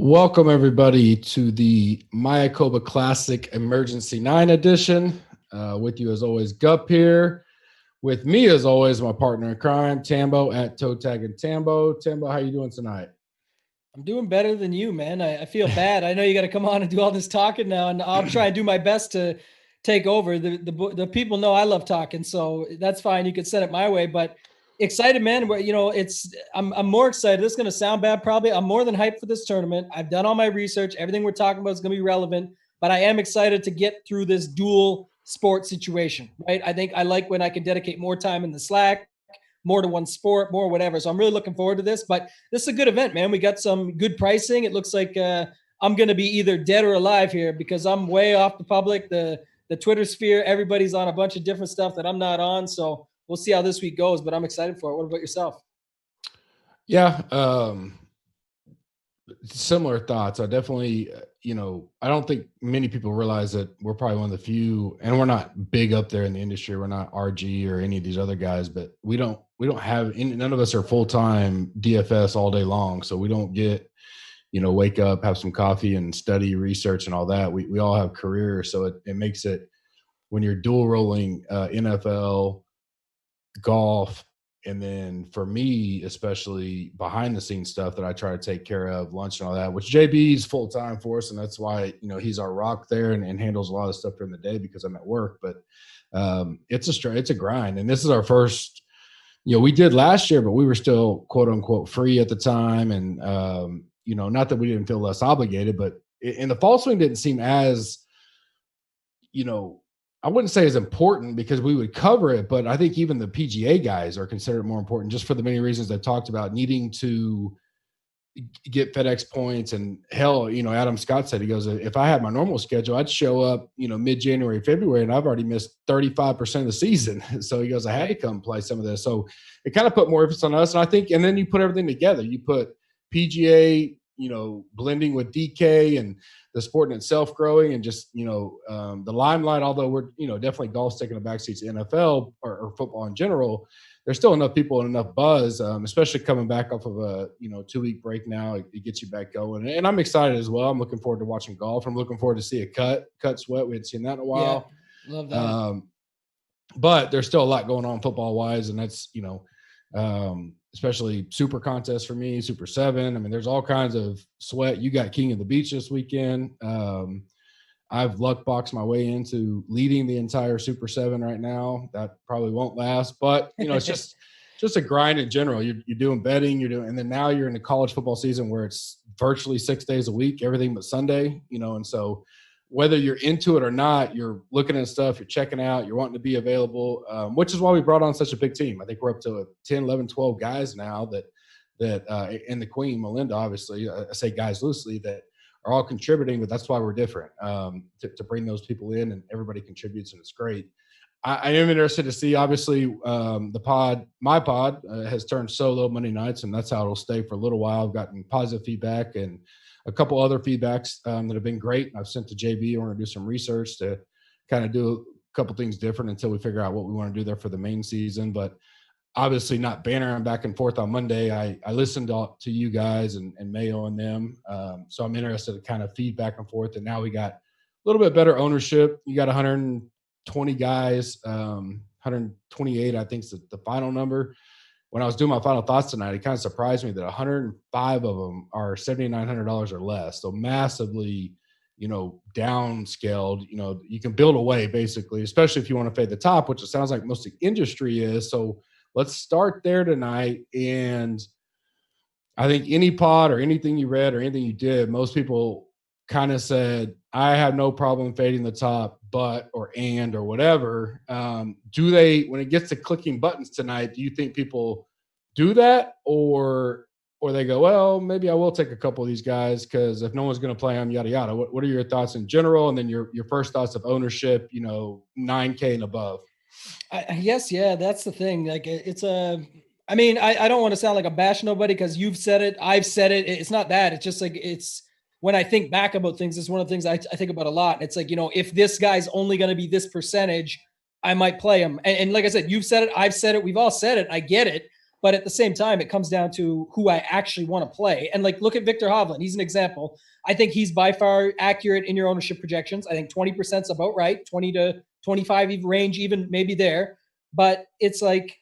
Welcome, everybody, to the Mayakoba Classic Emergency 9 edition. With you, as always, Gup here. With me, as always, my partner in crime, Tambo at Toe Tag and Tambo. Tambo, how you doing tonight? I'm doing better than you, man. I feel bad. I know you got to come on and do all this talking now, and I'll try and do my best to take over. The people know I love talking, so that's fine. You can send it my way. But excited, man. I'm more excited. This is gonna sound bad, probably. I'm more than hyped for this tournament. I've done all my research. Everything we're talking about is gonna be relevant. But I am excited to get through this dual sport situation. Right? I think I like when I can dedicate more time in the Slack, more to one sport, more whatever. So I'm really looking forward to this. But this is a good event, man. We got some good pricing. It looks like I'm going to be either dead or alive here because I'm way off the public, the Twitter sphere. Everybody's on a bunch of different stuff that I'm not on. So we'll see how this week goes. But I'm excited for it. What about yourself? Yeah, similar thoughts. I definitely, I don't think many people realize that we're probably one of the few, and we're not big up there in the industry. We're not RG or any of these other guys, but we don't have any, none of us are full-time DFS all day long. So we don't get, wake up, have some coffee and study, research and all that. We all have careers. So it makes it, when you're dual rolling NFL, golf, and then for me, especially behind the scenes stuff that I try to take care of, lunch and all that, which JB's full time for us, and that's why he's our rock there and handles a lot of stuff during the day because I'm at work. But it's a grind, and this is our first. We did last year, but we were still quote unquote free at the time, and not that we didn't feel less obligated, but in the fall swing didn't seem as I wouldn't say as important because we would cover it, but I think even the PGA guys are considered more important just for the many reasons I've talked about, needing to get FedEx points. And hell, Adam Scott said, he goes, if I had my normal schedule, I'd show up, mid-January, February, and I've already missed 35% of the season. So he goes, I had to come play some of this. So it kind of put more emphasis on us. And I think, and then you put everything together. You put PGA, blending with DK and the sport in itself growing, and just the limelight. Although we're definitely golf's taking a backseat to NFL or football in general, there's still enough people and enough buzz, especially coming back off of a 2-week break now. It gets you back going, and I'm excited as well. I'm looking forward to watching golf. I'm looking forward to see a cut sweat. We hadn't seen that in a while. Yeah, love that. But there's still a lot going on football wise, and that's especially super contest for me, Super 7. I mean, there's all kinds of sweat. You got King of the Beach this weekend. I've luck boxed my way into leading the entire Super 7 right now. That probably won't last, but it's just a grind in general. You're doing betting, and then now you're in the college football season where it's virtually 6 days a week, everything but Sunday, and so whether you're into it or not, you're looking at stuff, you're checking out, you're wanting to be available, which is why we brought on such a big team. I think we're up to 10, 11, 12 guys now that and the Queen, Melinda, obviously, I say guys loosely, that are all contributing, but that's why we're different, to bring those people in, and everybody contributes, and it's great. I am interested to see, obviously, my pod has turned solo Monday nights, and that's how it'll stay for a little while. I've gotten positive feedback and a couple other feedbacks that have been great. I've sent to JB. I want to do some research to kind of do a couple things different until we figure out what we want to do there for the main season. But obviously not bantering back and forth on Monday. I listened to you guys and Mayo and them. So I'm interested to kind of feed back and forth. And now we got a little bit better ownership. You got 120 guys, 128, I think is the final number. When I was doing my final thoughts tonight, it kind of surprised me that 105 of them are $7,900 or less. So massively, downscaled. You can build away basically, especially if you want to fade the top, which it sounds like most of the industry is. So let's start there tonight. And I think any pod or anything you read or anything you did, most people kind of said, I have no problem fading the top, but, or whatever. Do they, when it gets to clicking buttons tonight, do you think people do that, or they go, well, maybe I will take a couple of these guys because if no one's going to play them, yada, yada. What are your thoughts in general? And then your first thoughts of ownership, 9K and above. Yes, yeah, that's the thing. Like I don't want to sound like a bash nobody because you've said it, I've said it. It's not that. It's just like when I think back about things, it's one of the things I think about a lot. And it's like, if this guy's only going to be this percentage, I might play him. And like I said, you've said it, I've said it, we've all said it. I get it. But at the same time, it comes down to who I actually want to play. And like, look at Victor Hovland. He's an example. I think he's by far accurate in your ownership projections. I think 20% is about right, 20 to 25 range, even maybe there. But it's like,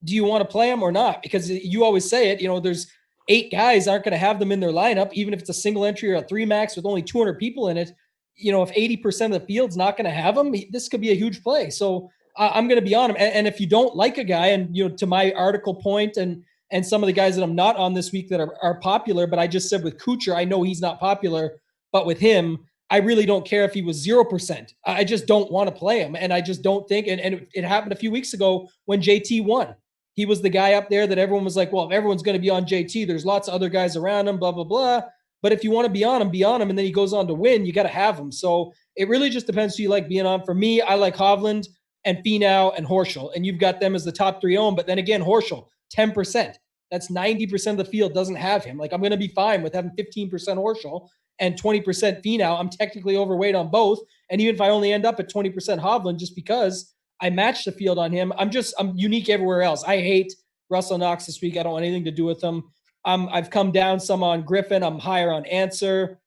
do you want to play him or not? Because you always say it, there's 8 guys aren't going to have them in their lineup, even if it's a single entry or a 3 max with only 200 people in it. If 80% of the field's not going to have him, this could be a huge play. So I'm going to be on him. And if you don't like a guy, and to my article point, and some of the guys that I'm not on this week that are popular, but I just said with Kuchar, I know he's not popular, but with him, I really don't care if he was 0%. I just don't want to play him. And I just don't think, and it happened a few weeks ago when JT won. He was the guy up there that everyone was like, well, if everyone's going to be on JT, there's lots of other guys around him, blah, blah, blah. But if you want to be on him, be on him. And then he goes on to win, you got to have him. So it really just depends who you like being on. For me, I like Hovland and Finau and Horschel. And you've got them as the top 3 own. But then again, Horschel, 10%. That's 90% of the field doesn't have him. Like, I'm going to be fine with having 15% Horschel and 20% Finau. I'm technically overweight on both. And even if I only end up at 20% Hovland, just because I matched the field on him, I'm unique everywhere else. I hate Russell Knox this week. I don't want anything to do with him. I've come down some on Griffin. I'm higher on Answer.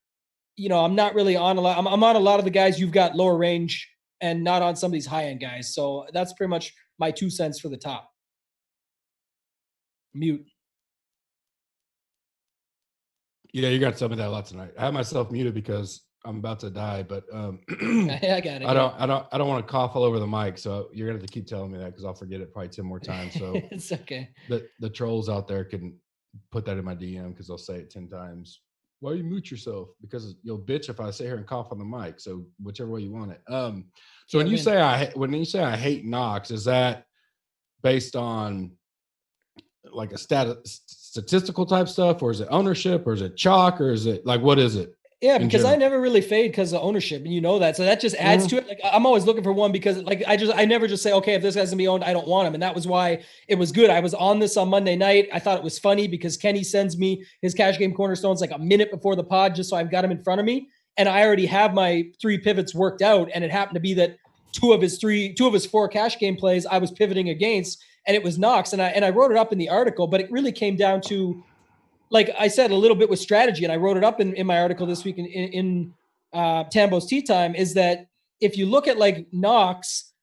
I'm not really on a lot. I'm on a lot of the guys you've got lower range and not on some of these high-end guys. So that's pretty much my 2 cents for the top. Mute. Yeah, you got to tell me that a lot tonight. I have myself muted because I'm about to die, but I got it. I don't want to cough all over the mic, so you're gonna have to keep telling me that because I'll forget it probably 10 more times. So it's okay. The trolls out there can put that in my DM because they'll say it 10 times. Why you mute yourself? Because you'll bitch if I sit here and cough on the mic. So whichever way you want it. So when you say I hate Knox, is that based on like a statistical type stuff, or is it ownership, or is it chalk, or is it like, what is it? Yeah, because I never really fade because of ownership, and that. So that just adds to it. Like, I'm always looking for one because like I never just say, okay, if this guy's gonna be owned, I don't want him. And that was why it was good. I was on this on Monday night. I thought it was funny because Kenny sends me his cash game cornerstones like a minute before the pod, just so I've got him in front of me. And I already have my 3 pivots worked out. And it happened to be that two of his 4 cash game plays I was pivoting against, and it was Knox. And I wrote it up in the article, but it really came down to, like I said, a little bit with strategy, and I wrote it up in my article this week in Tambo's Tea Time, is that if you look at like Knox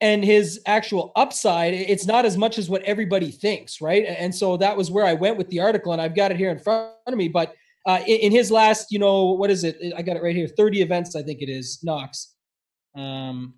and his actual upside, it's not as much as what everybody thinks, right? And so that was where I went with the article, and I've got it here in front of me. But in his last, what is it? I got it right here, 30 events, I think it is, Knox. 30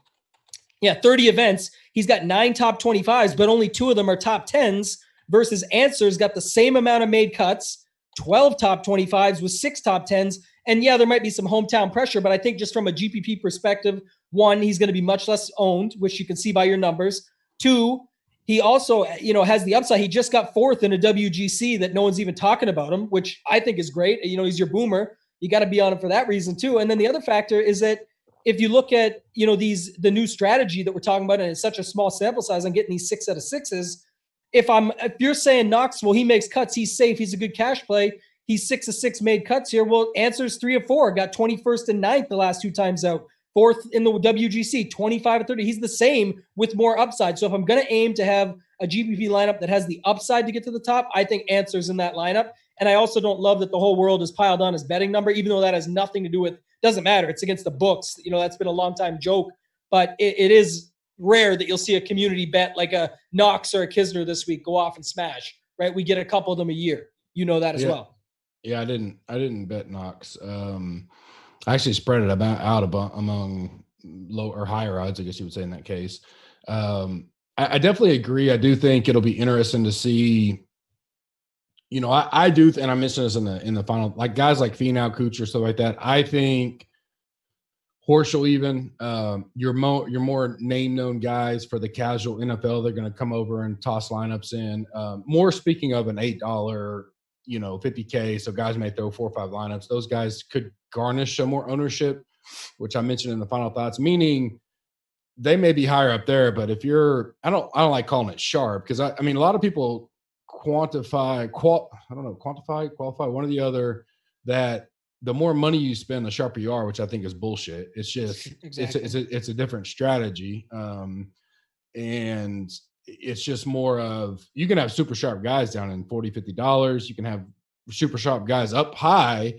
events. He's got 9 top 25s, but only 2 of them are top 10s. Versus Answer's got the same amount of made cuts, 12 top 25s with 6 top 10s. And yeah, there might be some hometown pressure, but I think just from a GPP perspective, 1, he's going to be much less owned, which you can see by your numbers. 2, he also, has the upside. He just got 4th in a WGC that no one's even talking about him, which I think is great. He's your boomer. You got to be on him for that reason too. And then the other factor is that if you look at, the new strategy that we're talking about, and it's such a small sample size on getting these 6 out of 6s, if you're saying Knox, well, he makes cuts, he's safe, he's a good cash play, he's 6 of 6 made cuts here. Well, Answer's 3 of 4, got 21st and 9th the last 2 times out, 4th in the WGC, 25 of 30. He's the same with more upside. So if I'm going to aim to have a GPP lineup that has the upside to get to the top, I think Answer's in that lineup. And I also don't love that the whole world is piled on his betting number, even though that has nothing to do with, doesn't matter. It's against the books. That's been a long time joke, but it is rare that you'll see a community bet like a Knox or a Kisner this week go off and smash, right? We get a couple of them a year. That as well. Yeah, I didn't bet Knox. I actually spread it out among low or higher odds, I guess you would say in that case. I definitely agree. I do think it'll be interesting to see. I do, and I mentioned this in the final, like guys like Finau, Kuchar, stuff like that. I think Horschel, even your more name known guys for the casual NFL, they're going to come over and toss lineups in. More speaking of an $8, $50K, so guys may throw 4 or 5 lineups. Those guys could garnish some more ownership, which I mentioned in the final thoughts. Meaning they may be higher up there, but if you're, I don't like calling it sharp because a lot of people qualify, one or the other, that the more money you spend, the sharper you are, which I think is bullshit. It's just, exactly. it's a different strategy. And it's just more of, you can have super sharp guys down in $40, $50. You can have super sharp guys up high,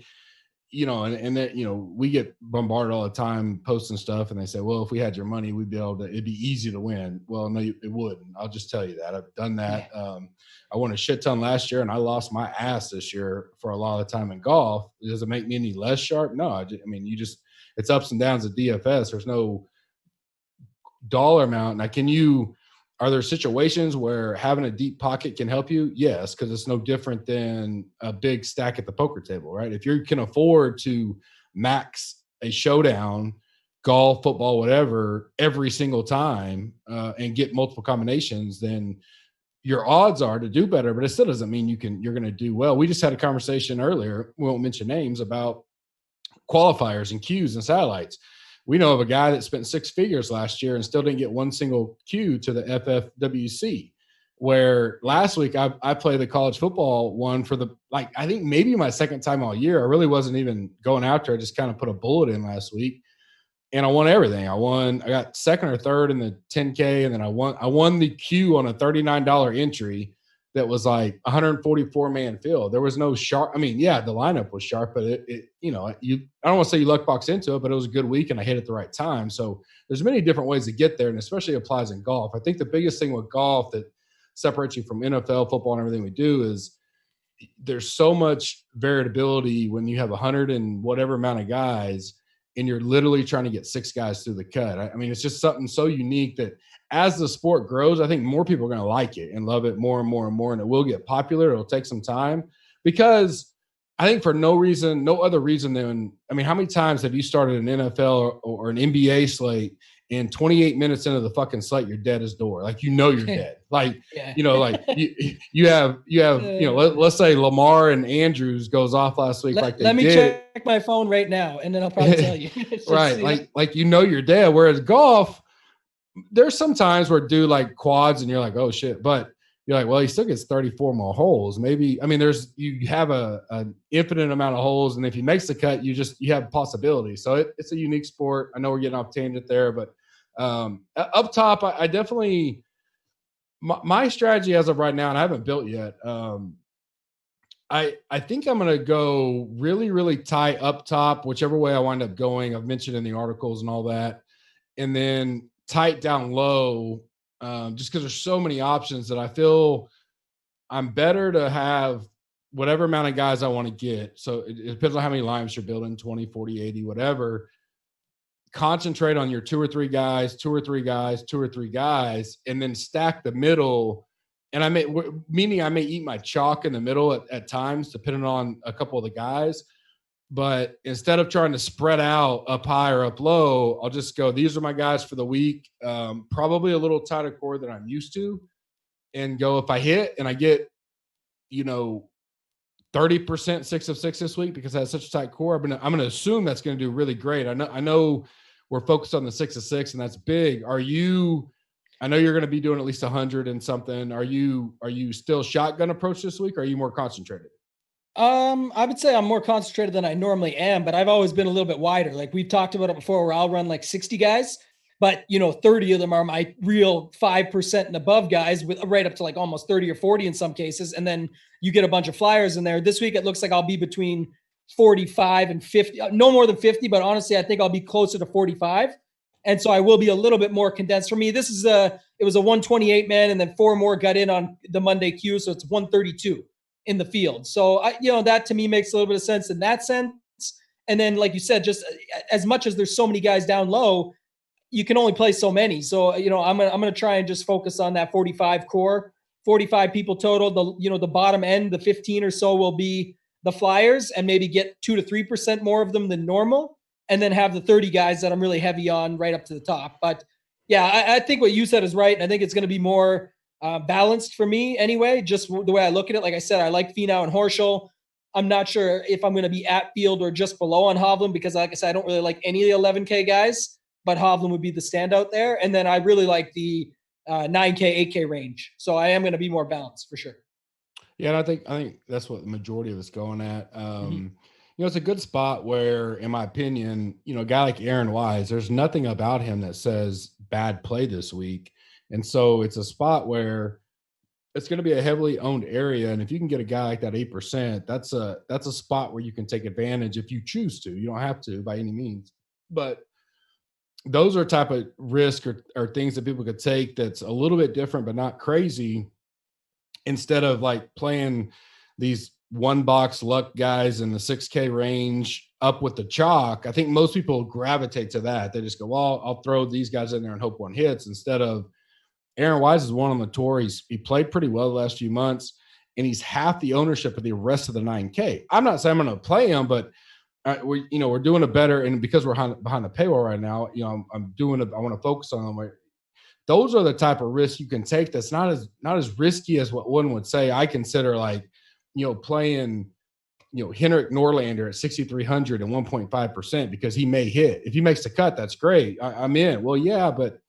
and then, we get bombarded all the time posting stuff, and they say, well, if we had your money, it'd be easy to win. Well, no, it wouldn't. I'll just tell you that. I've done that. Yeah. I won a shit ton last year, and I lost my ass this year for a lot of the time in golf. Does it make me any less sharp? No. It's ups and downs at DFS. There's no dollar amount. Now, are there situations where having a deep pocket can help you? Yes, because it's no different than a big stack at the poker table, right? If you can afford to max a showdown, golf, football, whatever, every single time, and get multiple combinations, then your odds are to do better. But it still doesn't mean you're going to do well. We just had a conversation earlier, we won't mention names, about qualifiers and Qs and satellites. We know of a guy that spent six figures last year and still didn't get one single Q to the FFWC. Where last week I played the college football one for I think maybe my second time all year. I really wasn't even going after. I just kind of put a bullet in last week, and I won everything. I got second or third in the 10K, and then I won the Q on a $39 entry that was like 144 man field. There was no sharp. I mean, yeah, the lineup was sharp, but I don't want to say you luck box into it, but it was a good week and I hit at the right time. So there's many different ways to get there, and especially applies in golf. I think the biggest thing with golf that separates you from NFL, football, and everything we do is there's so much variability when you have 100 and whatever amount of guys, and you're literally trying to get six guys through the cut. I mean, it's just something so unique that as the sport grows, I think more people are going to like it and love it more and more and more. And it will get popular. It'll take some time, because I think for no other reason than, how many times have you started an NFL or an NBA slate, and 28 minutes into the fucking slate, you're dead as door. Like, you're dead. Like, Yeah. you have, let's say Lamar and Andrews goes off last week. Let me check my phone right now, and then I'll probably tell you. Right. You're dead. Whereas golf, there's some times where do like quads and you're like, oh shit. But you're like, well, he still gets 34 more holes. Maybe, you have an infinite amount of holes. And if he makes the cut, you have possibilities. So it's a unique sport. I know we're getting off tangent there, but up top, I definitely, my strategy as of right now, and I haven't built yet. I think I'm going to go really, really tight up top, whichever way I wind up going. I've mentioned in the articles and all that. And then tight down low, just because there's so many options that I feel I'm better to have whatever amount of guys I want to get. So it depends on how many lines you're building, 20, 40, 80, whatever. Concentrate on your two or three guys, and then stack the middle. And I may eat my chalk in the middle at times, depending on a couple of the guys. But instead of trying to spread out up high or up low, I'll just go, these are my guys for the week. Probably a little tighter core than I'm used to, and go, if I hit and I get, 30% 6 of 6 this week, because I have such a tight core, I'm going to assume that's going to do really great. I know we're focused on the 6 of 6, and that's big. I know you're going to be doing at least 100 and something. Are you still shotgun approach this week, or are you more concentrated? I would say I'm more concentrated than I normally am, but I've always been a little bit wider. Like we've talked about it before, where I'll run like 60 guys, but 30 of them are my real 5% and above guys, with right up to like almost 30 or 40 in some cases. And then you get a bunch of flyers in there. This week, it looks like I'll be between 45 and 50, no more than 50, but honestly, I think I'll be closer to 45. And so I will be a little bit more condensed. For me, it was a 128 man, and then 4 more got in on the Monday queue. So it's 132 in the field. So that to me makes a little bit of sense in that sense. And then, like you said, just as much as there's so many guys down low, you can only play so many. So, I'm going to try and just focus on that 45 core, 45 people total. The bottom end, the 15 or so will be the flyers, and maybe get 2 to 3% more of them than normal. And then have the 30 guys that I'm really heavy on right up to the top. But yeah, I think what you said is right. And I think it's going to be more balanced for me anyway, just the way I look at it. Like I said, I like Finau and Horschel. I'm not sure if I'm going to be at field or just below on Hovland, because like I said, I don't really like any of the 11K guys, but Hovland would be the standout there. And then I really like the 9K, 8K range. So I am going to be more balanced for sure. Yeah, and I think that's what the majority of us going at. It's a good spot where, in my opinion, a guy like Aaron Wise, there's nothing about him that says bad play this week. And so it's a spot where it's going to be a heavily owned area. And if you can get a guy like that 8%, that's a spot where you can take advantage if you choose to. You don't have to by any means. But those are type of risk or things that people could take that's a little bit different, but not crazy, instead of like playing these one box luck guys in the 6K range up with the chalk. I think most people gravitate to that. They just go, well, I'll throw these guys in there and hope one hits, instead of Aaron Wise is one on the tour. He played pretty well the last few months, and he's half the ownership of the rest of the 9K. I'm not saying I'm going to play him, but we're doing a better, and because we're behind the paywall right now, I want to focus on them. Those are the type of risks you can take. That's not as risky as what one would say. I consider like, playing, Henrik Norlander at 6,300 and 1.5% because he may hit. If he makes the cut, that's great. I'm in. Well, yeah, but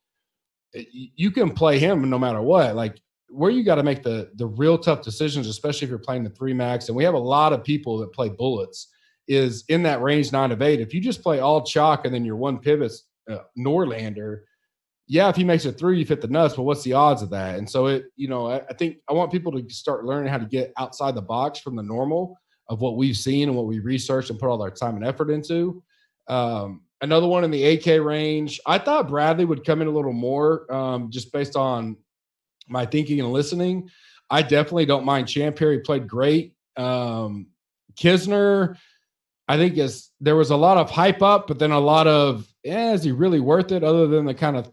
you can play him no matter what. Like, where you got to make the real tough decisions, especially if you're playing the 3 max. And we have a lot of people that play bullets, is in that range 9 of 8. If you just play all chalk and then your one pivot Norlander, yeah, if he makes it through, you fit the nuts, but what's the odds of that? And so I think I want people to start learning how to get outside the box from the normal of what we've seen and what we researched and put all our time and effort into. Another one in the 8K range, I thought Bradley would come in a little more, just based on my thinking and listening. I definitely don't mind Champ here. He played great. Kisner, I think there was a lot of hype up, but then a lot of, is he really worth it? Other than the kind of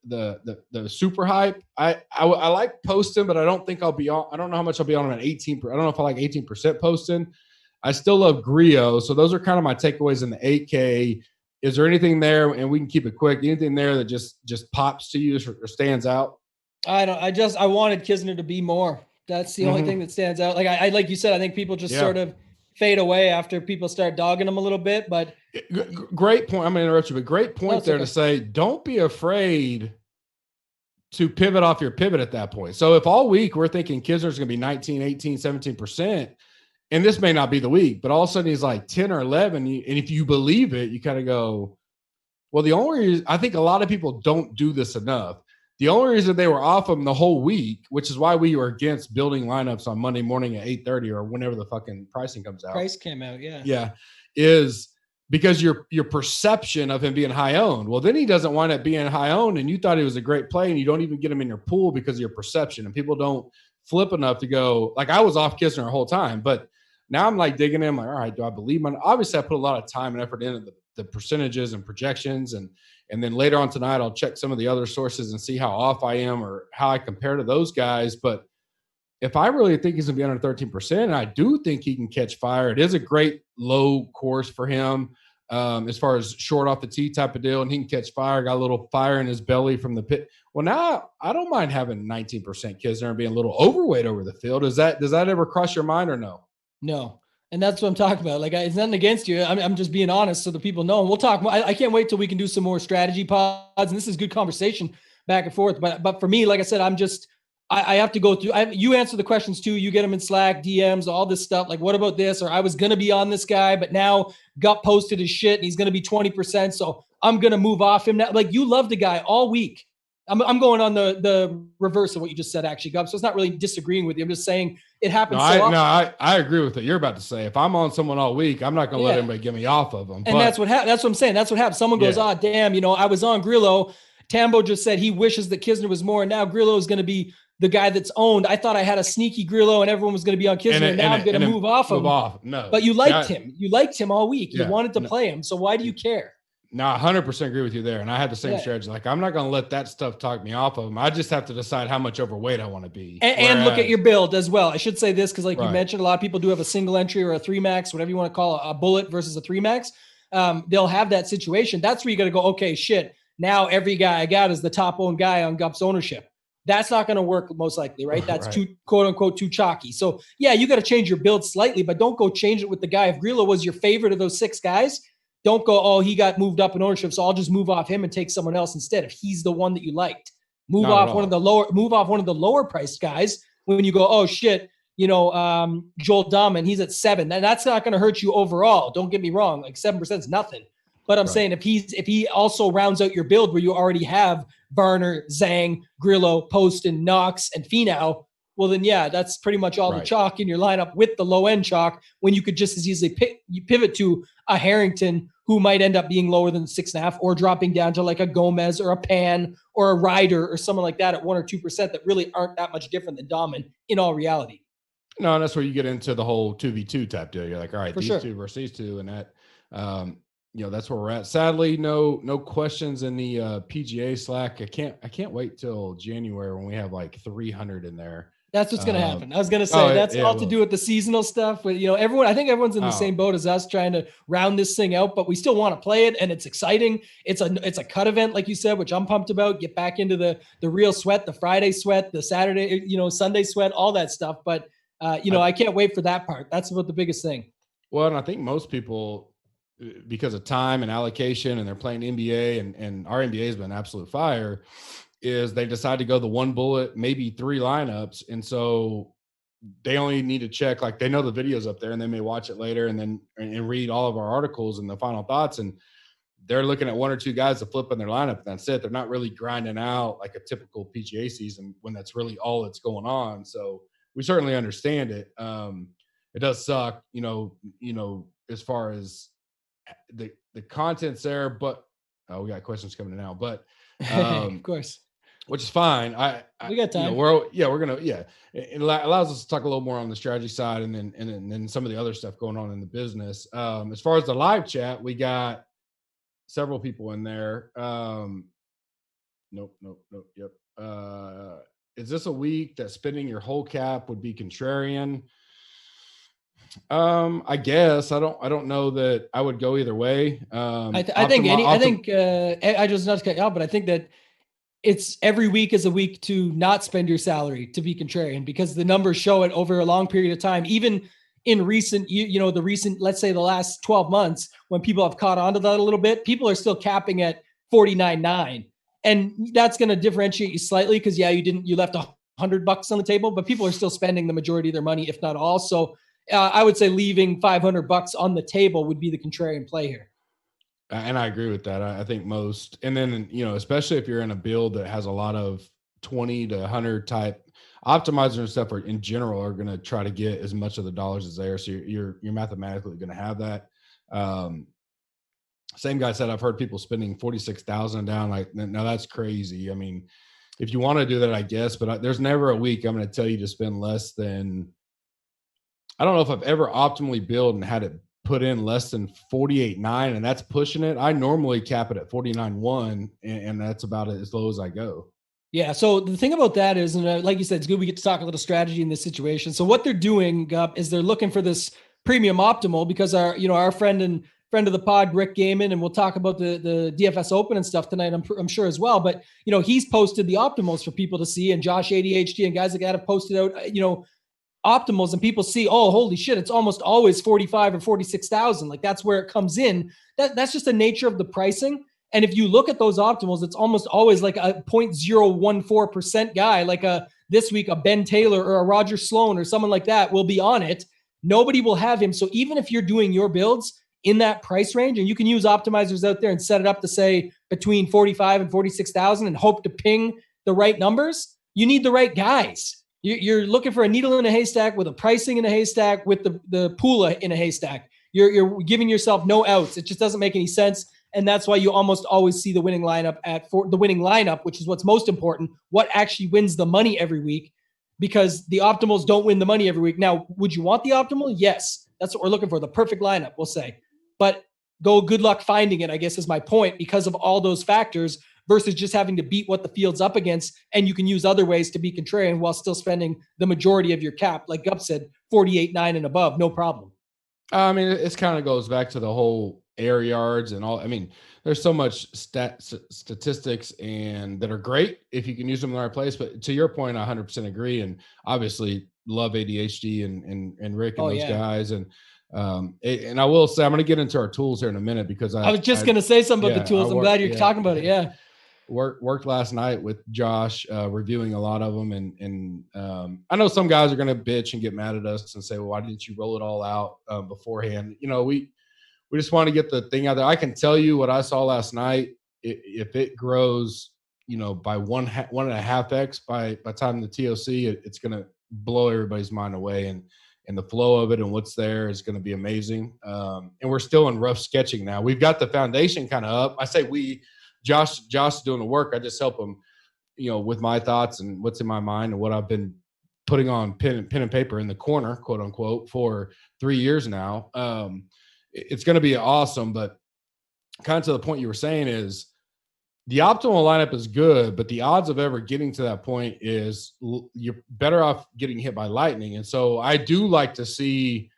the super hype. I like Poston, but I don't think I'll be on. I don't know how much I'll be on him at 18. I don't know if I like 18% Poston. I still love Griot. So those are kind of my takeaways in the 8K. Is there anything there, and we can keep it quick, anything there that just pops to you or stands out? I wanted Kisner to be more. That's the only thing that stands out. Like like you said, I think people just sort of fade away after people start dogging them a little bit. But great point. I'm going to interrupt you, but great point there to say, don't be afraid to pivot off your pivot at that point. So if all week we're thinking Kisner's going to be 19, 18, 17%, and this may not be the week, but all of a sudden he's like 10 or 11. And if you believe it, you kind of go, well, the only reason I think a lot of people don't do this enough. The only reason they were off him the whole week, which is why we were against building lineups on Monday morning at 8:30 or whenever the fucking pricing comes out. Price came out, yeah. Yeah, is because your perception of him being high owned. Well, then he doesn't wind up being high owned, and you thought he was a great play, and you don't even get him in your pool because of your perception. And people don't flip enough to go, like, I was off Kisner the whole time, but now I'm like digging in, like, all right, do I believe him? Obviously, I put a lot of time and effort into the percentages and projections, and then later on tonight, I'll check some of the other sources and see how off I am or how I compare to those guys. But if I really think he's going to be under 13%, and I do think he can catch fire, it is a great low course for him, as far as short off the tee type of deal, and he can catch fire, got a little fire in his belly from the pit. Well, now I don't mind having 19% Kisner and being a little overweight over the field. Does that ever cross your mind or no? No. And that's what I'm talking about. Like, it's nothing against you. I'm just being honest so the people know. And we'll talk. I can't wait till we can do some more strategy pods. And this is good conversation back and forth. But for me, like I said, I have to go through. You answer the questions too. You get them in Slack, DMs, all this stuff. Like, what about this? Or I was going to be on this guy, but now got posted his shit and he's going to be 20%. So I'm going to move off him now. Like, you loved the guy all week. I'm going on the reverse of what you just said, actually, Gub. So it's not really disagreeing with you. I'm just saying it happens. I agree with what you're about to say. If I'm on someone all week, I'm not going to let anybody get me off of them. And that's what I'm saying. That's what happens. Someone goes, damn, I was on Grillo. Tambo just said he wishes that Kisner was more. And now Grillo is going to be the guy that's owned. I thought I had a sneaky Grillo and everyone was going to be on Kisner. And now I'm going to move off him. No, but you liked him. You liked him all week. You wanted to play him. So why do you care? No, 100% agree with you there. And I had the same strategy. Like, I'm not going to let that stuff talk me off of them. I just have to decide how much overweight I want to be. And look at your build as well. I should say this because, like you mentioned, a lot of people do have a single entry or a 3 max, whatever you want to call it, a bullet versus a 3 max. They'll have that situation. That's where you got to go, okay, shit. Now every guy I got is the top owned guy on Gup's ownership. That's not going to work most likely, right? That's too, quote unquote, too chalky. So, yeah, you got to change your build slightly, but don't go change it with the guy. If Grillo was your favorite of those 6 guys, don't go, oh, he got moved up in ownership, so I'll just move off him and take someone else instead. If he's the one that you liked, move off one of the lower priced guys. When you go, oh shit, Joel Dahman, he's at 7. And that's not going to hurt you overall. Don't get me wrong. Like 7% is nothing. But I'm saying if he also rounds out your build where you already have Varner, Zhang, Grillo, Poston, Knox, and Finau, well then yeah, that's pretty much all the chalk in your lineup with the low end chalk, when you could just as easily pivot to a Harrington who might end up being lower than 6.5, or dropping down to like a Gomez or a Pan or a Ryder or someone like that at 1 or 2% that really aren't that much different than Dahman in all reality. No, and that's where you get into the whole 2v2 type deal. You're like, all right, these two versus these two, and that that's where we're at. Sadly, no questions in the PGA Slack. I can't wait till January when we have like 300 in there. That's what's going to happen. I was going to say that's all to do with the seasonal stuff. But I think everyone's in the same boat as us, trying to round this thing out. But we still want to play it, and it's exciting. It's a cut event, like you said, which I'm pumped about. Get back into the real sweat, the Friday sweat, the Saturday, Sunday sweat, all that stuff. But I can't wait for that part. That's about the biggest thing. Well, and I think most people, because of time and allocation, and they're playing NBA, and our NBA has been absolute fire, is they decide to go the one bullet, maybe 3 lineups. And so they only need to check, like they know the video's up there and they may watch it later and read all of our articles and the final thoughts. And they're looking at 1 or 2 guys to flip in their lineup. And that's it. They're not really grinding out like a typical PGA season when that's really all that's going on. So we certainly understand it. It does suck, as far as the content's there, but we got questions coming in now, but of course, which is fine. We got time. It allows us to talk a little more on the strategy side, and then some of the other stuff going on in the business. As far as the live chat, we got several people in there. Nope. Yep. Is this a week that spending your whole cap would be contrarian? I guess I don't know that I would go either way. I just not to cut you out, but I think that it's every week is a week to not spend your salary to be contrarian, because the numbers show it over a long period of time. Even in recent, let's say the last 12 months, when people have caught on to that a little bit, people are still capping at 49.9. And that's going to differentiate you slightly because you left $100 on the table, but people are still spending the majority of their money, if not all. So I would say leaving $500 on the table would be the contrarian play here. And I agree with that. I think most, and then, especially if you're in a build that has a lot of 20 to 100 type optimizers and stuff, in general are going to try to get as much of the dollars as there. So you're mathematically going to have that. Same guy said, I've heard people spending 46,000 down. Like, now that's crazy. I mean, if you want to do that, I guess, but there's never a week I'm going to tell you to spend less than, I don't know if I've ever optimally built and had it put in less than 48.9, and that's pushing it. I normally cap it at 49.1, and that's about as low as I go. Yeah. So the thing about that is, and like you said, it's good we get to talk a little strategy in this situation. So what they're doing, Gup, is they're looking for this premium optimal, because our friend of the pod, Rick Gaiman, and we'll talk about the DFS Open and stuff tonight, I'm sure as well. But he's posted the optimals for people to see, and Josh ADHD and guys like that have posted out optimals, and people see, oh, holy shit, it's almost always 45 or 46,000. Like, that's where it comes in. That's just the nature of the pricing. And if you look at those optimals, it's almost always like a 0.014% guy, like this week, a Ben Taylor or a Roger Sloan or someone like that will be on it. Nobody will have him. So even if you're doing your builds in that price range, and you can use optimizers out there and set it up to say between 45 and 46,000 and hope to ping the right numbers, you need the right guys. You're looking for a needle in a haystack with a pricing in a haystack with the Pula in a haystack. You're giving yourself no outs. It just doesn't make any sense. And that's why you almost always see the winning lineup, which is what's most important, what actually wins the money every week, because the optimals don't win the money every week. Now, would you want the optimal? Yes. That's what we're looking for. The perfect lineup, we'll say. But good luck finding it, I guess, is my point, because of all those factors, versus just having to beat what the field's up against. And you can use other ways to be contrarian while still spending the majority of your cap. Like Gup said, 48.9 and above, no problem. I mean, it kind of goes back to the whole air yards and all. I mean, there's so much statistics and that are great if you can use them in the right place. But to your point, I 100% agree. And obviously love ADHD and Rick and those guys. And I will say, I'm going to get into our tools here in a minute, because I was just going to say something about the tools. I'm glad you're talking about it. Yeah. worked last night with Josh, reviewing a lot of them, and I know some guys are going to bitch and get mad at us and say, "Well, why didn't you roll it all out beforehand?" We just want to get the thing out there. I can tell you what I saw last night. If it grows, by 1.5x by time the TOC, it's going to blow everybody's mind away, and the flow of it and what's there is going to be amazing. And we're still in rough sketching now. We've got the foundation kind of up. I say Josh is doing the work. I just help him, with my thoughts and what's in my mind and what I've been putting on pen and paper in the corner, quote unquote, for 3 years now. It's going to be awesome, but kind of to the point you were saying is the optimal lineup is good, but the odds of ever getting to that point is you're better off getting hit by lightning. And so I do like to see,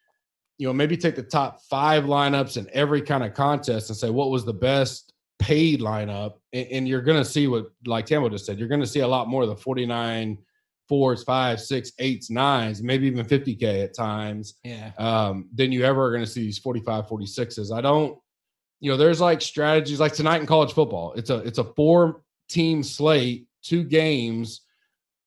maybe take the top 5 lineups in every kind of contest and say, what was the best paid lineup? And you're going to see what, like Tambo just said, you're going to see a lot more of the 49 4s, 5s, 6, 8s, 9s, maybe even 50K at times. Yeah. Than you ever are going to see these 45, 46s. I don't, there's like strategies like tonight in college football. It's a 4-team slate, 2 games.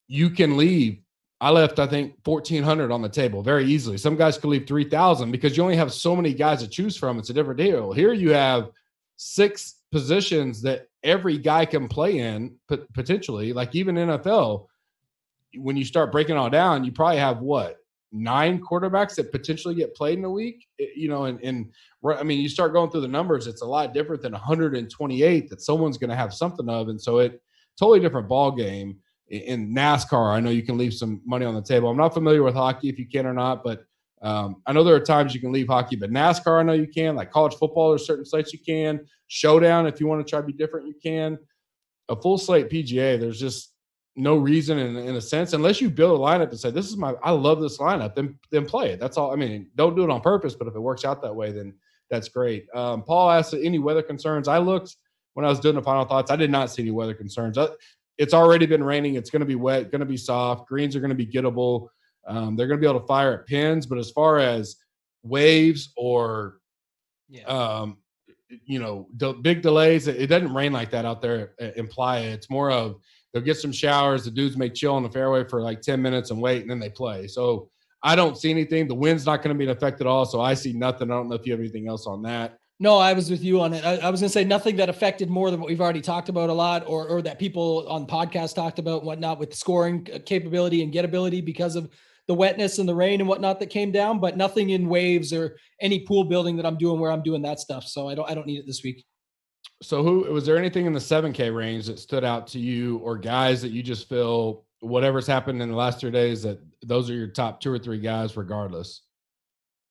You can leave. I left, I think, 1,400 on the table very easily. Some guys could leave 3,000 because you only have so many guys to choose from. It's a different deal. Here you have 6 positions that every guy can play in potentially. Like even NFL, when you start breaking it all down, you probably have 9 quarterbacks that potentially get played in a week, and I mean, you start going through the numbers, it's a lot different than 128 that someone's going to have something of. And so it totally different ball game. In NASCAR, I know you can leave some money on the table. I'm not familiar with hockey if you can or not, but I know there are times you can leave hockey, but NASCAR, I know you can. Like college football, there's certain sites you can. Showdown, if you want to try to be different, you can. A full slate PGA, there's just no reason in a sense, unless you build a lineup and say, I love this lineup, then play it. That's all. I mean, don't do it on purpose, but if it works out that way, then that's great. Paul asked any weather concerns. I looked when I was doing the final thoughts. I did not see any weather concerns. It's already been raining. It's going to be wet, going to be soft. Greens are going to be gettable. They're going to be able to fire at pins, but as far as waves or, big delays, it doesn't rain like that out there in Playa. It's more of, they'll get some showers. The dudes may chill on the fairway for like 10 minutes and wait, and then they play. So I don't see anything. The wind's not going to be an effect at all. So I see nothing. I don't know if you have anything else on that. No, I was with you on it. I was going to say nothing that affected more than what we've already talked about a lot, or that people on podcasts talked about and whatnot with scoring capability and gettability because of the wetness and the rain and whatnot that came down, but nothing in waves or any pool building that I'm doing where I'm doing that stuff. So I don't need it this week. So was there anything in the 7K range that stood out to you, or guys that you just feel whatever's happened in the last 3 days, that those are your top 2 or 3 guys regardless?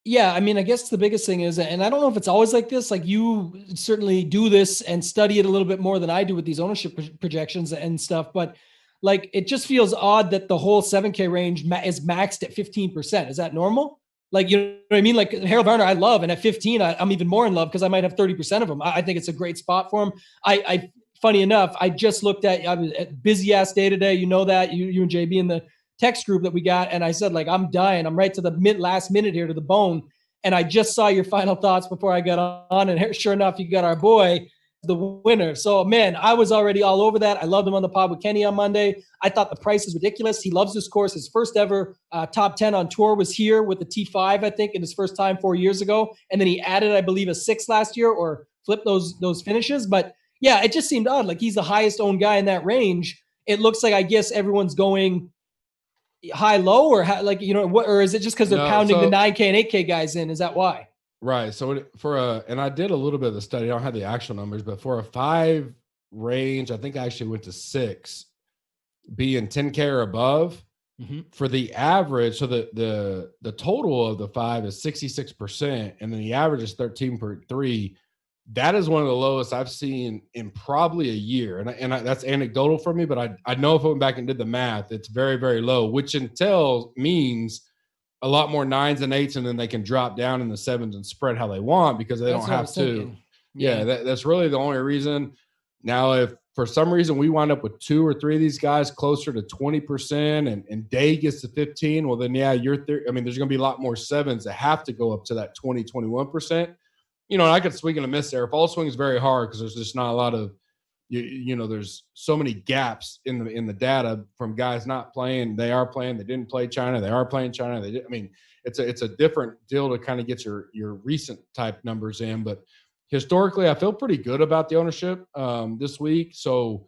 Yeah, I mean, I guess the biggest thing is, and I don't know if it's always like this, like you certainly do this and study it a little bit more than I do with these ownership projections and stuff, but like it just feels odd that the whole 7K range is maxed at 15%. Is that normal? Like, you know what I mean? Like Harold Varner, I love, and at 15, I'm even more in love because I might have 30% of them. I think it's a great spot for him. Funny enough, I just looked I was at busy ass day today. You know that you and JB in the text group that we got. And I said, like, I'm dying. I'm right to the last minute here to the bone. And I just saw your final thoughts before I got on. And sure enough, you got our boy, the winner. So, man, I was already all over that. I loved him on the pod with Kenny on Monday. I thought the price is ridiculous. He loves this course. His first ever top 10 on tour was here with the T5, I think, in his first time 4 years ago. And then he added, I believe, a 6 last year or flipped those finishes. But, yeah, it just seemed odd. Like, he's the highest owned guy in that range. It looks like, I guess, everyone's going high low, or or is it just because they're pounding the 9K and 8K guys in? Is that why? Right. So and I did a little bit of the study. I don't have the actual numbers, but for a 5 range, I think I actually went to 6, being 10K or above. Mm-hmm. For the average. So the total of the 5 is 66%, and then the average is 13.3. That is one of the lowest I've seen in probably a year. And that's anecdotal for me, but I know if I went back and did the math, it's very, very low, which means a lot more 9s and 8s, and then they can drop down in the 7s and spread how they want because they don't have to. Yeah, that's really the only reason. Now, if for some reason we wind up with 2 or 3 of these guys closer to 20% and Day gets to 15, well, then, yeah, there's going to be a lot more 7s that have to go up to that 20, 21%. I could swing and a miss there. Fall swing is very hard because there's just not a lot of there's so many gaps in the data from guys not playing. They are playing. They didn't play China. They are playing China. I mean, it's a different deal to kind of get your recent type numbers in. But historically, I feel pretty good about the ownership this week. So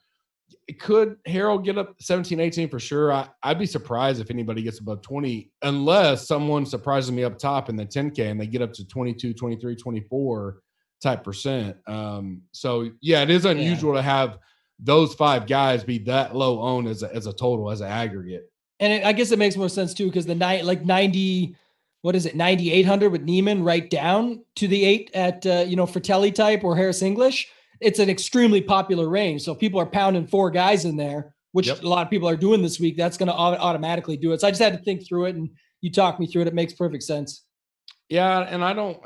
could Harold get up 17, 18 for sure? I'd be surprised if anybody gets above 20, unless someone surprises me up top in the 10K and they get up to 22, 23, 24 type percent. So yeah, it is unusual to have those 5 guys be that low owned as a total, as an aggregate. And I guess it makes more sense too, because the night, like 90, what is it, 9,800 with Neiman right down to the 8 at, Fratelli type or Harris English. It's an extremely popular range. So people are pounding 4 guys in there, which a lot of people are doing this week. That's going to automatically do it. So I just had to think through it, and you talked me through it. It makes perfect sense. Yeah. And I don't,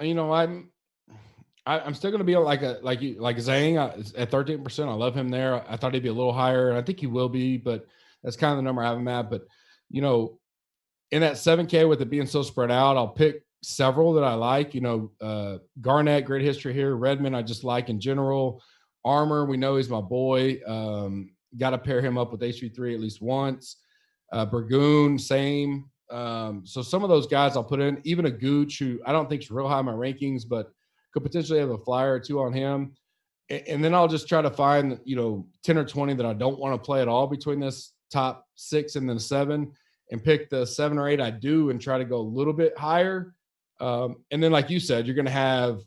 I'm still going to be like Zhang at 13%. I love him there. I thought he'd be a little higher, and I think he will be, but that's kind of the number I have him at. But, in that 7K with it being so spread out, I'll pick several that I like. Garnett, great history here. Redmond, I just like in general. Armour, we know he's my boy. Got to pair him up with HV3 at least once. Burgoon, same. So some of those guys I'll put in. Even a Gooch, who I don't think is real high in my rankings, but could potentially have a flyer or 2 on him. And then I'll just try to find, 10 or 20 that I don't want to play at all between this top 6 and then 7, and pick the 7 or 8 I do and try to go a little bit higher. And then, like you said, you're going to have,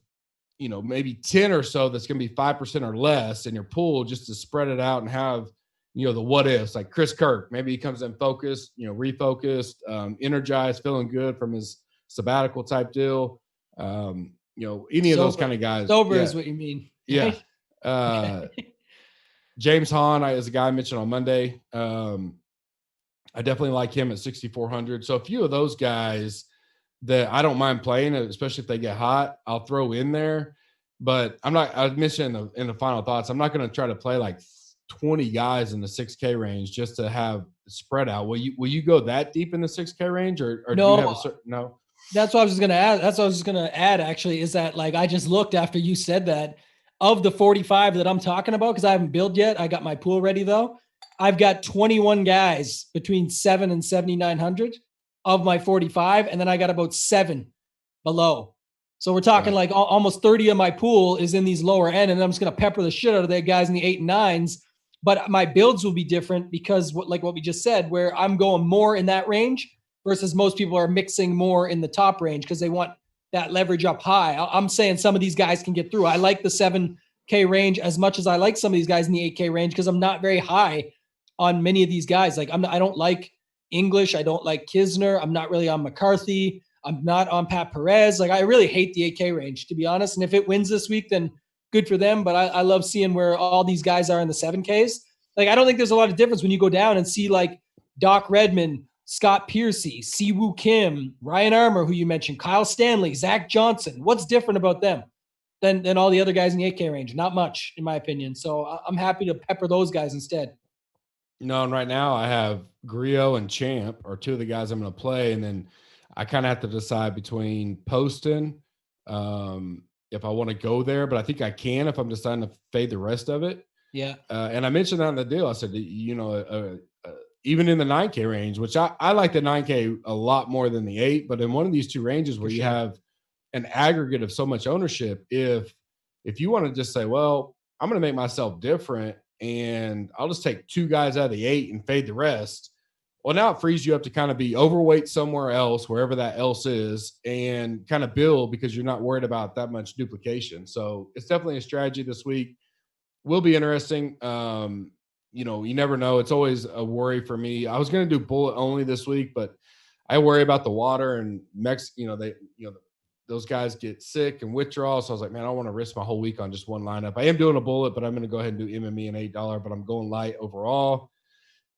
maybe 10 or so that's going to be 5% or less in your pool, just to spread it out and have, the what ifs, like Chris Kirk. Maybe he comes in focused, refocused, energized, feeling good from his sabbatical type deal. Any of those kind of guys. Sober is what you mean. Yeah. James Hahn is a guy I mentioned on Monday. I definitely like him at 6,400. So a few of those guys that I don't mind playing, especially if they get hot, I'll throw in there. But I mentioned in the final thoughts, I'm not going to try to play like 20 guys in the 6K range just to have spread out. Will you go that deep in the 6K range, or no, do you have a certain, no? That's what I was just going to add. That's what I was just going to add, actually, is that, like, I just looked after you said that, of the 45 that I'm talking about, because I haven't built yet. I got my pool ready though. I've got 21 guys between 7 and 7,900 of my 45. And then I got about 7 below. So we're talking like almost 30 of my pool is in these lower end. And I'm just going to pepper the shit out of the guys in the 8 and 9s. But my builds will be different because like what we just said, where I'm going more in that range versus most people are mixing more in the top range because they want that leverage up high. I'm saying some of these guys can get through. I like the 7K range as much as I like some of these guys in the 8K range, because I'm not very high on many of these guys. Like I don't like English. I don't like Kisner. I'm not really on McCarthy. I'm not on Pat Perez. Like, I really hate the 8K range, to be honest. And if it wins this week, then good for them. But I love seeing where all these guys are in the 7Ks. Like, I don't think there's a lot of difference when you go down and see like Doc Redman, Scott Piercy, Siwoo Kim, Ryan Armour, who you mentioned, Kyle Stanley, Zach Johnson. What's different about them than all the other guys in the 8K range? Not much, in my opinion. So I'm happy to pepper those guys instead. No, and right now I have Griot and Champ are 2 of the guys I'm going to play, and then I kind of have to decide between Poston, if I want to go there, but I think I can if I'm deciding to fade the rest of it. Yeah. And I mentioned that in the deal. I said, even in the 9K range, which I like the 9K a lot more than the 8, but in one of these 2 ranges where you have an aggregate of so much ownership, if you want to just say, well, I'm going to make myself different and I'll just take 2 guys out of the 8 and fade the rest. Well, now it frees you up to kind of be overweight somewhere else, wherever that else is, and kind of build because you're not worried about that much duplication. So it's definitely a strategy this week. Will be interesting. You never know. It's always a worry for me. I was going to do bullet only this week, but I worry about the water and those guys get sick and withdrawal. So I was like, man, I don't want to risk my whole week on just one lineup. I am doing a bullet, but I'm going to go ahead and do MME and $8, but I'm going light overall.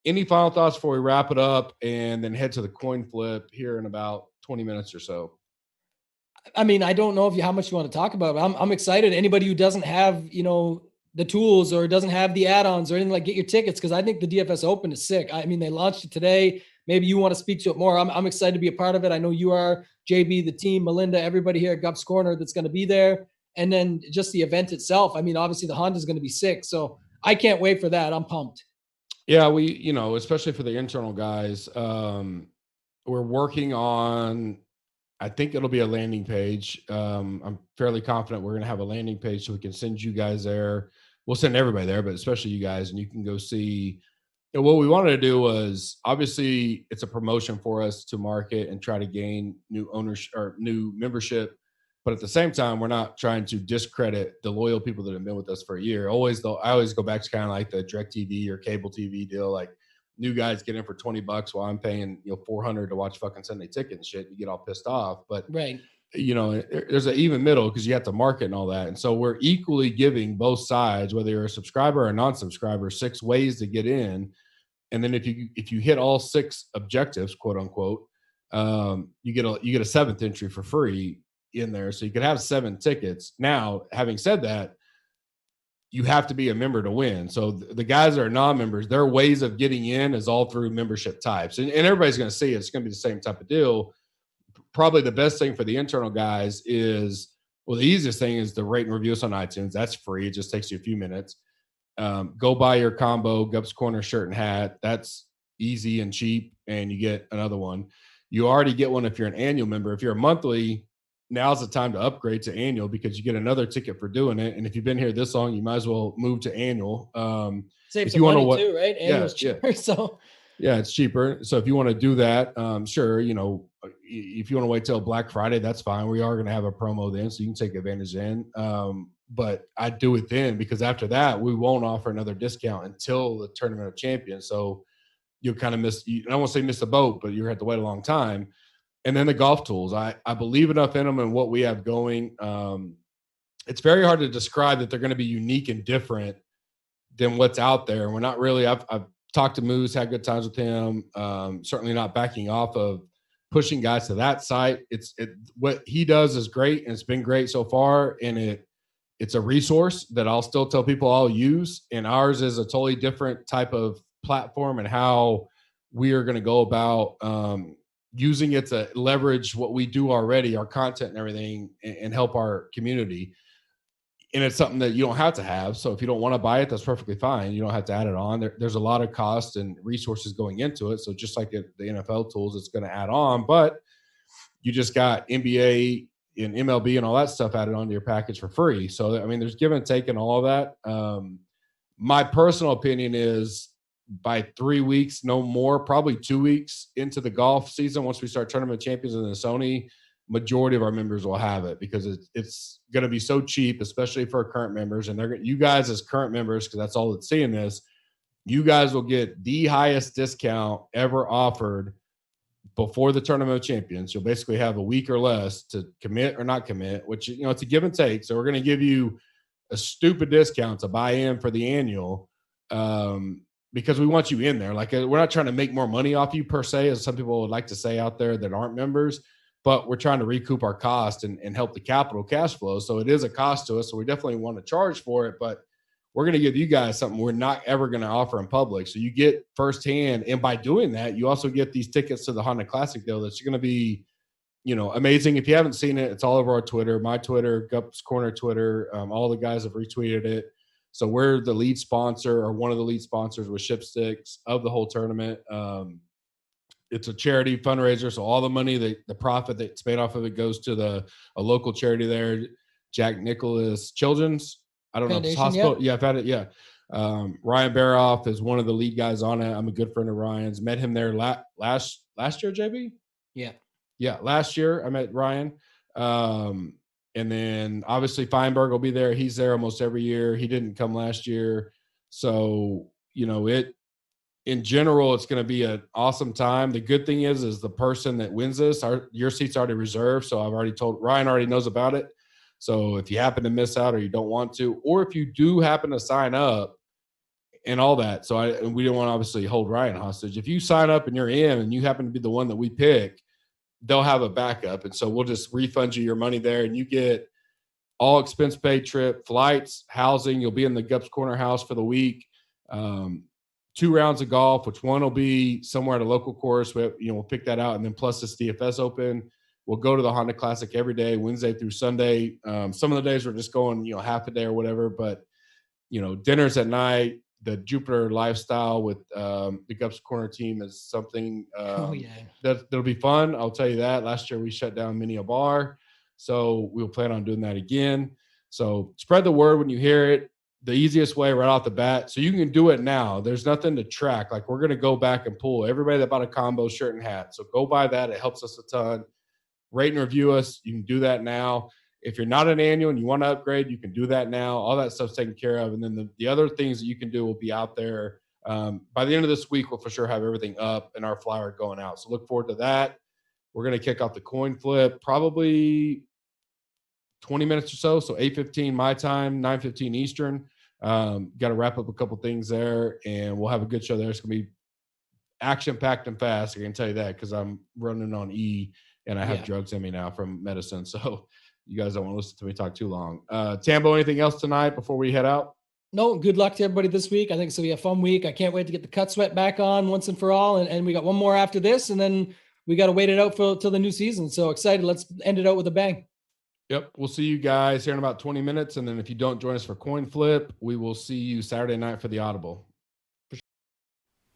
Any final thoughts before we wrap it up and then head to the coin flip here in about 20 minutes or so? I mean, I don't know how much you want to talk about it. I'm excited. Anybody who doesn't have, the tools or doesn't have the add-ons or anything, like, get your tickets, because I think the DFS Open is sick. I mean, they launched it today. Maybe you want to speak to it more. I'm excited to be a part of it. I know you are, JB, the team, Melinda, everybody here at Gups Corner that's going to be there. And then just the event itself. I mean, obviously the Honda is going to be sick. So I can't wait for that. I'm pumped. Yeah, especially for the internal guys, we're working on, I think it'll be a landing page. I'm fairly confident we're going to have a landing page so we can send you guys there. We'll send everybody there, but especially you guys, and you can go see. And what we wanted to do was, obviously it's a promotion for us to market and try to gain new owners or new membership. But at the same time, we're not trying to discredit the loyal people that have been with us for a year. Always though, I always go back to kind of like the direct TV or cable TV deal. Like, new guys get in for $20 while I'm paying, 400 to watch fucking Sunday Ticket and shit. You get all pissed off. But Right. there's an even middle because you have to market and all that. And so we're equally giving both sides, whether you're a subscriber or a non-subscriber, 6 ways to get in. And then if you hit all 6 objectives, quote unquote, you get a 7th entry for free in there. So you could have 7 tickets. Now, having said that, you have to be a member to win. So the guys that are non-members, their ways of getting in is all through membership types. And everybody's going to see it's going to be the same type of deal. Probably the best thing for the internal guys is, well, the easiest thing is to rate and review us on iTunes. That's free. It just takes you a few minutes. Go buy your combo Gups Corner shirt and hat. That's easy and cheap, and you get another one. You already get one if you're an annual member. If you're a monthly, now's the time to upgrade to annual because you get another ticket for doing it. And if you've been here this long, you might as well move to annual. Save if some you want money to, too, right? Annual's cheaper. So yeah, it's cheaper. So if you want to do that, sure, if you want to wait till Black Friday, that's fine. We are going to have a promo then, so you can take advantage then. But I do it then because after that, we won't offer another discount until the Tournament of Champions. So you'll kind of I won't say miss the boat, but you're going to have to wait a long time. And then the golf tools. I believe enough in them and what we have going. It's very hard to describe that they're going to be unique and different than what's out there. And we're not really, I've talked to Moose, had good times with him. Certainly not backing off of pushing guys to that site. What he does is great, and it's been great so far. And it's a resource that I'll still tell people I'll use. And ours is a totally different type of platform and how we are going to go about using it to leverage what we do already, our content and everything, and help our community. And it's something that you don't have to have. So if you don't want to buy it, that's perfectly fine. You don't have to add it on. There's a lot of cost and resources going into it. So just like the NFL tools, it's going to add on, but you just got NBA and MLB and all that stuff added onto your package for free. So, I mean, there's give and take and all of that. My personal opinion is by 3 weeks, no more, probably 2 weeks into the golf season, once we start Tournament Champions in the Sony, majority of our members will have it because it's going to be so cheap, especially for our current members. And you guys as current members, because that's all that's seeing this, you guys will get the highest discount ever offered before the Tournament of Champions. You'll basically have a week or less to commit or not commit, which, it's a give and take. So we're going to give you a stupid discount to buy in for the annual because we want you in there. Like, we're not trying to make more money off you per se, as some people would like to say out there that aren't members, but we're trying to recoup our cost and help the capital cash flow. So it is a cost to us. So we definitely want to charge for it, but we're going to give you guys something we're not ever going to offer in public. So you get firsthand. And by doing that, you also get these tickets to the Honda Classic deal. That's going to be, amazing. If you haven't seen it, it's all over our Twitter, my Twitter, Gups Corner Twitter. All the guys have retweeted it. So we're the lead sponsor, or one of the lead sponsors with Shipsticks of the whole tournament. It's a charity fundraiser, so all the money, the profit that's made off of it goes to a local charity there, Jack Nicholas Children's. I don't know if it's hospital. Yeah, I've had it. Yeah. Ryan Baroff is one of the lead guys on it. I'm a good friend of Ryan's. Met him there last year, JB? Yeah, last year I met Ryan. And then obviously Feinberg will be there. He's there almost every year. He didn't come last year. So, in general, it's going to be an awesome time. The good thing is the person that wins this, your seat's already reserved. So I've already told Ryan already knows about it. So if you happen to miss out or you don't want to, or if you do happen to sign up and all that. So we don't want to obviously hold Ryan hostage. If you sign up and you're in and you happen to be the one that we pick, they'll have a backup. And so we'll just refund you your money there, and you get all expense paid trip, flights, housing. You'll be in the Gups Corner house for the week. 2 rounds of golf, which one will be somewhere at a local course. We'll pick that out. And then plus this DFS Open. We'll go to the Honda Classic every day, Wednesday through Sunday. Some of the days we're just going, half a day or whatever. But dinners at night. The Jupiter lifestyle with the Gups Corner team is something Oh yeah. that'll be fun. I'll tell you that. Last year we shut down many a bar, so we'll plan on doing that again. So spread the word when you hear it. The easiest way right off the bat, so you can do it now. There's nothing to track. Like, we're going to go back and pull everybody that bought a combo shirt and hat. So go buy that. It helps us a ton. Rate and review us. You can do that now. If you're not an annual and you want to upgrade, you can do that now. All that stuff's taken care of. And then the other things that you can do will be out there. By the end of this week, we'll for sure have everything up and our flyer going out. So look forward to that. We're going to kick off the coin flip probably 20 minutes or so. So 8:15 my time, 9:15 Eastern. Got to wrap up a couple things there, and we'll have a good show there. It's going to be action packed and fast. I can tell you that because I'm running on E and I have drugs in me now from medicine. So you guys don't want to listen to me talk too long. Tambo, anything else tonight before we head out? No, good luck to everybody this week. I think it's going to be a fun week. I can't wait to get the cut sweat back on once and for all. And we got one more after this, and then we got to wait it out till the new season. So excited. Let's end it out with a bang. Yep. We'll see you guys here in about 20 minutes. And then if you don't join us for coin flip, we will see you Saturday night for the Audible.